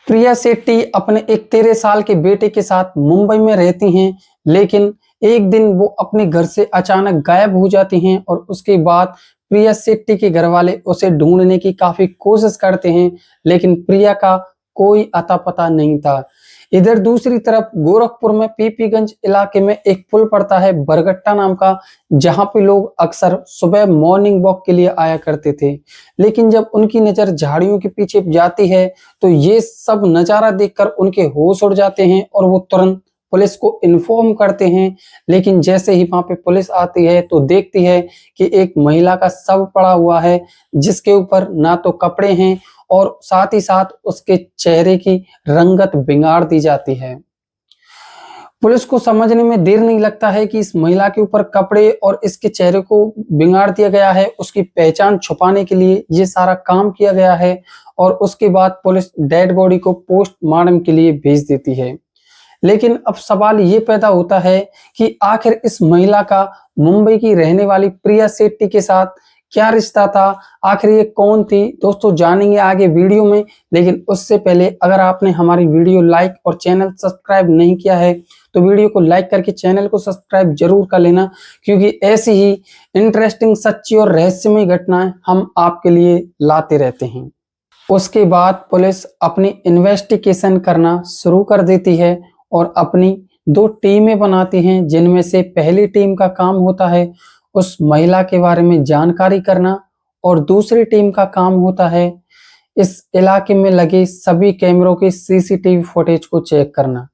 प्रिया शेट्टी अपने एक 13 साल के बेटे के साथ मुंबई में रहती हैं, लेकिन एक दिन वो अपने घर से अचानक गायब हो जाती हैं और उसके बाद प्रिया शेट्टी के घर वाले उसे ढूंढने की काफी कोशिश करते हैं, लेकिन प्रिया का कोई अता पता नहीं था। इधर दूसरी तरफ गोरखपुर में पीपीगंज इलाके में एक पुल पड़ता है बरगट्टा नाम का, जहां पे लोग अक्सर सुबह मॉर्निंग वॉक के लिए आया करते थे। लेकिन जब उनकी नजर झाड़ियों के पीछे जाती है तो ये सब नजारा देखकर उनके होश उड़ जाते हैं और वो तुरंत पुलिस को इन्फॉर्म करते हैं। लेकिन जैसे ही वहां पे पुलिस आती है तो देखती है कि एक महिला का शव पड़ा हुआ है, जिसके ऊपर ना तो कपड़े हैं और साथ ही साथ उसके चेहरे की रंगत बिगाड़ दी जाती है। पुलिस को समझने में देर नहीं लगता है कि इस महिला के ऊपर कपड़े और इसके चेहरे को बिगाड़ दिया गया है, उसकी पहचान छुपाने के लिए ये सारा काम किया गया है। और उसके बाद पुलिस डेड बॉडी को पोस्टमार्टम के लिए भेज देती है। लेकिन अब सवाल ये पैदा होता है कि आखिर इस महिला का मुंबई की रहने वाली प्रिया शेट्टी के साथ क्या रिश्ता था, आखिर ये कौन थी? दोस्तों जानेंगे आगे वीडियो में। लेकिन उससे पहले अगर आपने हमारी वीडियो लाइक और चैनल सब्सक्राइब नहीं किया है तो वीडियो को लाइक करके चैनल को सब्सक्राइब जरूर कर लेना, क्योंकि ऐसी ही इंटरेस्टिंग, सच्ची और रहस्यमय घटनाएं हम आपके लिए लाते रहते हैं। उसके बाद पुलिस अपनी इन्वेस्टिगेशन करना शुरू कर देती है और अपनी दो टीमें बनाती हैं, जिनमें से पहली टीम का काम होता है उस महिला के बारे में जानकारी करना और दूसरी टीम का काम होता है इस इलाके में लगे सभी कैमरों के सीसीटीवी फुटेज को चेक करना।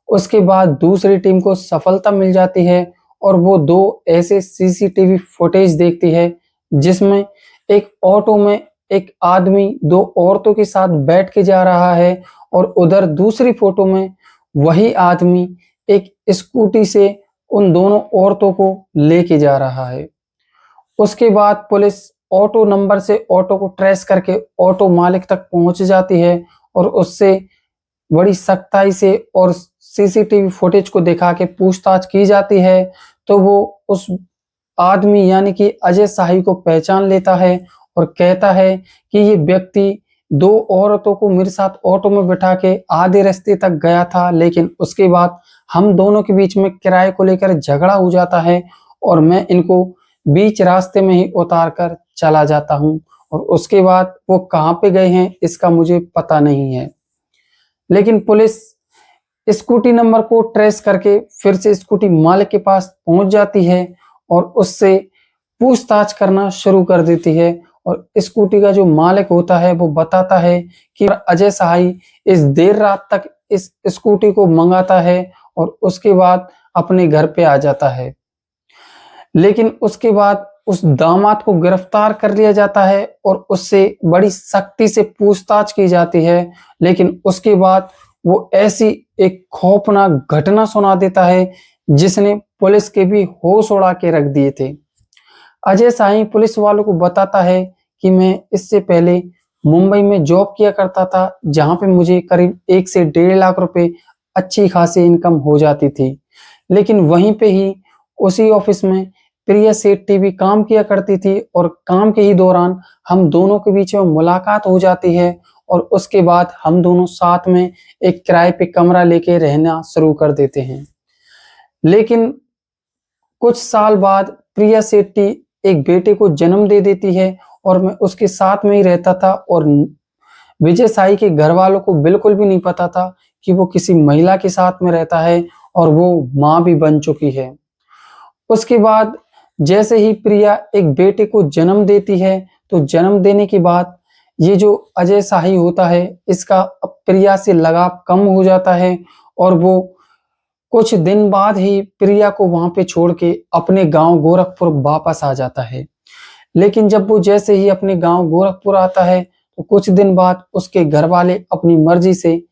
उसके बाद दूसरी टीम को सफलता मिल जाती है और वो दो ऐसे सीसीटीवी फुटेज देखती है जिसमें एक ऑटो में एक आदमी दो औरतों के साथ बैठ के जा रहा है और उधर दूसरी फोटो में वही आदमी एक स्कूटी से उन दोनों औरतों को लेके जा रहा है। उसके बाद पुलिस ऑटो नंबर से ऑटो को ट्रेस करके ऑटो मालिक तक पहुंच जाती है और उससे बड़ी सख्ताई से और सीसीटीवी फुटेज को दिखा के पूछताछ की जाती है। तो वो उस आदमी यानी कि अजय शाही को पहचान लेता है और कहता है कि ये व्यक्ति दो औरतों को मेरे साथ ऑटो में बिठा के आधे रास्ते तक गया था, लेकिन उसके बाद हम दोनों के बीच में किराए को लेकर झगड़ा हो जाता है और मैं इनको बीच रास्ते में ही उतार कर चला जाता हूँ और उसके बाद वो कहाँ पे गए हैं इसका मुझे पता नहीं है। लेकिन पुलिस स्कूटी नंबर को ट्रेस करके फिर से स्कूटी मालिक के पास पहुंच जाती है और उससे पूछताछ करना शुरू कर देती है। और स्कूटी का जो मालिक होता है वो बताता है कि अजय सहाय इस देर रात तक इस स्कूटी को मंगाता है और उसके बाद अपने घर पे आ जाता है। लेकिन उसके बाद उस दामाद को गिरफ्तार कर लिया जाता है और उससे बड़ी सख्ती से पूछताछ की जाती है। लेकिन उसके बाद वो ऐसी एक खौफनाक घटना सुना देता है जिसने पुलिस के भी होश उड़ा के रख दिए थे। अजय साई पुलिस वालों को बताता है कि मैं इससे पहले मुंबई में जॉब किया करता था, जहां पे मुझे करीब 1 से 1.5 लाख रुपए अच्छी खासी इनकम हो जाती थी। लेकिन वहीं पे ही उसी ऑफिस में प्रिया शेट्टी भी काम किया करती थी और काम के ही दौरान हम दोनों के बीच में मुलाकात हो जाती है और उसके बाद हम दोनों साथ में एक किराए पे कमरा लेके रहना शुरू कर देते हैं। लेकिन कुछ साल बाद प्रिया शेट्टी एक बेटे को जन्म दे देती है और मैं उसके साथ में ही रहता था और विजय साई के घर वालों को बिल्कुल भी नहीं पता था कि वो किसी महिला के साथ में रहता है और वो माँ भी बन चुकी है। उसके बाद जैसे ही प्रिया एक बेटे को जन्म देती है तो जन्म देने के बाद ये जो अजय शाही होता है इसका प्रिया से लगाव कम हो जाता है और वो कुछ दिन बाद ही प्रिया को वहां पे छोड़ के अपने गांव गोरखपुर वापस आ जाता है। लेकिन जब वो जैसे ही अपने गांव गोरखपुर आता है तो कुछ दिन बाद उसके घर वाले अपनी मर्जी से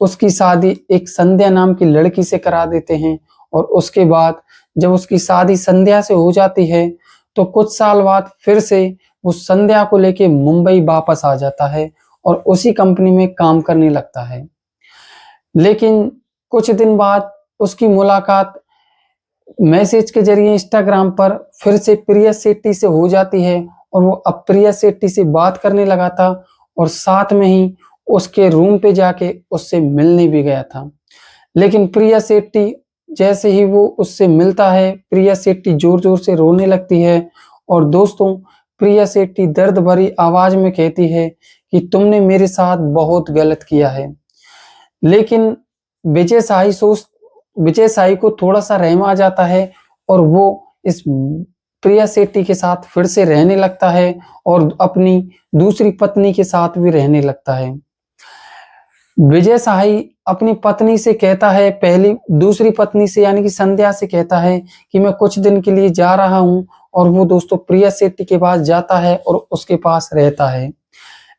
उसकी शादी एक संध्या नाम की लड़की से करा देते हैं और उसके बाद जब उसकी शादी संध्या से हो जाती है तो कुछ साल बाद फिर से वो संध्या को लेके मुंबई वापस आ जाता है और उसी कंपनी में काम करने लगता है। लेकिन कुछ दिन बाद उसकी मुलाकात मैसेज के जरिए इंस्टाग्राम पर फिर से प्रिया शेट्टी से हो जाती है और वो अब प्रिया शेट्टी से बात करने लगा था और साथ में ही उसके रूम पे जाके उससे मिलने भी गया था। लेकिन प्रिया शेट्टी जैसे ही वो उससे मिलता है, प्रिया शेट्टी जोर-जोर से रोने लगती है और दोस्तों प्रिया शेट्टी दर्द भरी आवाज़ में कहती है कि तुमने मेरे साथ बहुत गलत किया है। लेकिन विजय साई सोच विजय साई को थोड़ा-सा रहम आ जाता है और वो इस प्रिया शेट्टी के साथ फिर से रहने लगता है और अपनी दूसरी पत्नी के साथ भी रहने लगता है। विजय साई अपनी पत्नी से कहता है, पहली दूसरी पत्नी से यानी कि संध्या से कहता है कि मैं कुछ दिन के लिए जा रहा हूँ और वो दोस्तों प्रिया शेट्टी के पास जाता है और उसके पास रहता है।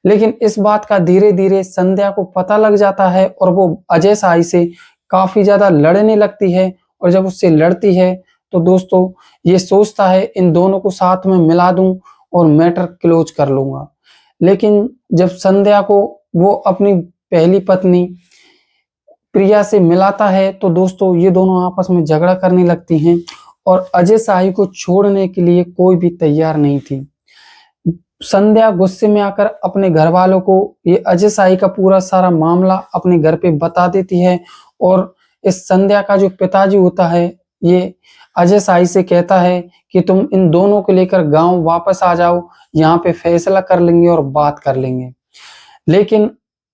लेकिन इस बात का धीरे-धीरे संध्या को पता लग जाता है और वो अजय साई से काफ़ी ज़्यादा लड़ने लगती है और जब उससे लड़ती है तो दोस्तों ये सोचता है इन दोनों को साथ में मिला दूँ और मैटर क्लोज़ कर लूँगा। लेकिन जब संध्या को वो अपनी पहली पत्नी प्रिया से मिलाता है तो दोस्तों ये दोनों आपस में झगड़ा करने लगती हैं और अजय साई को छोड़ने के लिए कोई भी तैयार नहीं थी। संध्या गुस्से में आकर अपने घर वालों को ये अजय साई का पूरा सारा मामला अपने घर पे बता देती है और इस संध्या का जो पिताजी होता है ये अजय साई से कहता है कि तुम इन दोनों को लेकर गांव वापस आ जाओ, यहाँ पे फैसला कर लेंगे और बात कर लेंगे। लेकिन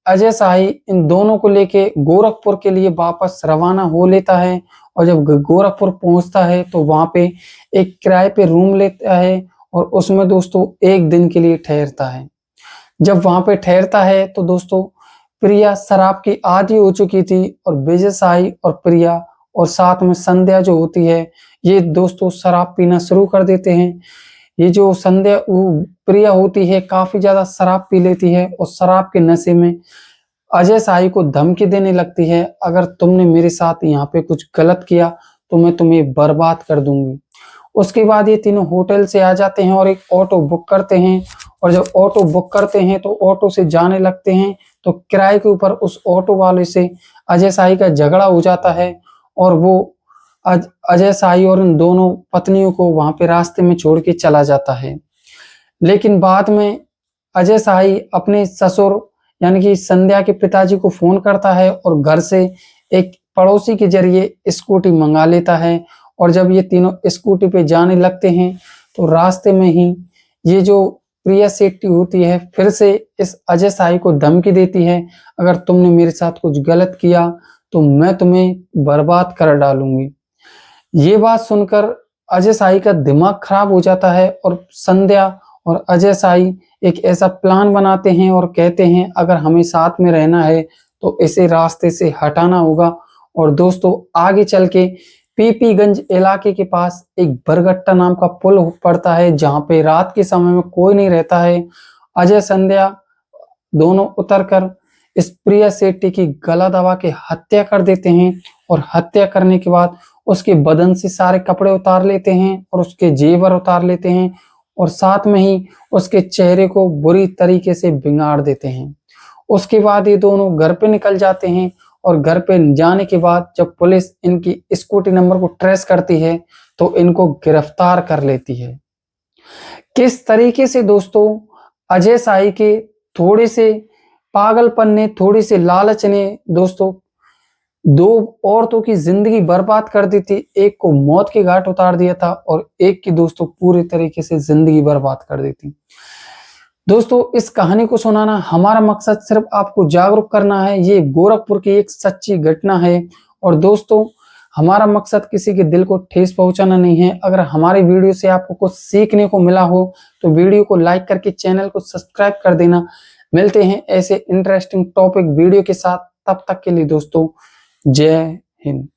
अजय साई इन दोनों को लेके गोरखपुर के लिए वापस रवाना हो लेता है और जब गोरखपुर पहुंचता है तो वहां पे एक किराए पे रूम लेता है और उसमें दोस्तों एक दिन के लिए ठहरता है। जब वहां पे ठहरता है तो दोस्तों प्रिया शराब की आदी हो चुकी थी और विजय साई और प्रिया और साथ में संध्या जो होती है ये दोस्तों शराब पीना शुरू कर देते हैं। ये जो संध्या प्रिया होती है काफी ज्यादा शराब पी लेती है और शराब के नशे में अजय साई को धमकी देने लगती है, अगर तुमने मेरे साथ यहाँ पे कुछ गलत किया तो मैं तुम्हें बर्बाद कर दूंगी। उसके बाद ये तीनों होटल से आ जाते हैं और एक ऑटो बुक करते हैं और जब ऑटो बुक करते हैं तो ऑटो से जाने लगते हैं तो किराए के ऊपर उस ऑटो वाले से अजय साई का झगड़ा हो जाता है और वो अजय साई और उन दोनों पत्नियों को वहां पे रास्ते में छोड़ के चला जाता है। लेकिन बाद में अजय साई अपने ससुर यानी कि संध्या के पिताजी को फोन करता है और घर से एक पड़ोसी के जरिए स्कूटी मंगा लेता है और जब ये तीनों स्कूटी पे जाने लगते हैं तो रास्ते में ही ये जो प्रिया शेट्टी होती है फिर से इस अजय साई को धमकी देती है, अगर तुमने मेरे साथ कुछ गलत किया तो मैं तुम्हें बर्बाद कर डालूंगी। ये बात सुनकर अजय साई का दिमाग खराब हो जाता है और संध्या और अजय साई एक ऐसा प्लान बनाते हैं और कहते हैं अगर हमें साथ में रहना है तो इसे रास्ते से हटाना होगा। और दोस्तों आगे चल के पीपीगंज इलाके के पास एक बरगट्टा नाम का पुल पड़ता है जहां पे रात के समय में कोई नहीं रहता है। अजय संध्या दोनों उतरकर इस प्रिया शेट्टी की गला दबा के हत्या कर देते हैं और हत्या करने के बाद उसके बदन से सारे कपड़े उतार लेते हैं और उसके जेवर उतार लेते हैं और साथ में ही उसके चेहरे को बुरी तरीके से बिगाड़ देते हैं। उसके बाद ये दोनों घर पे निकल जाते हैं और घर पे जाने के बाद जब पुलिस इनकी स्कूटी नंबर को ट्रेस करती है तो इनको गिरफ्तार कर लेती है। किस तरीके से दोस्तों अजय साई के थोड़े से पागलपन ने, थोड़ी से लालच ने दोस्तों दो औरतों की जिंदगी बर्बाद कर दी थी, एक को मौत के घाट उतार दिया था और एक की दोस्तों पूरी तरीके से जिंदगी बर्बाद कर दी थी। दोस्तों इस कहानी को सुनाना हमारा मकसद सिर्फ आपको जागरूक करना है, ये गोरखपुर की एक सच्ची घटना है और दोस्तों हमारा मकसद किसी के दिल को ठेस पहुंचाना नहीं है। अगर हमारी वीडियो से आपको कुछ सीखने को मिला हो तो वीडियो को लाइक करके चैनल को सब्सक्राइब कर देना। मिलते हैं ऐसे इंटरेस्टिंग टॉपिक वीडियो के साथ, तब तक के लिए दोस्तों जय हिंद।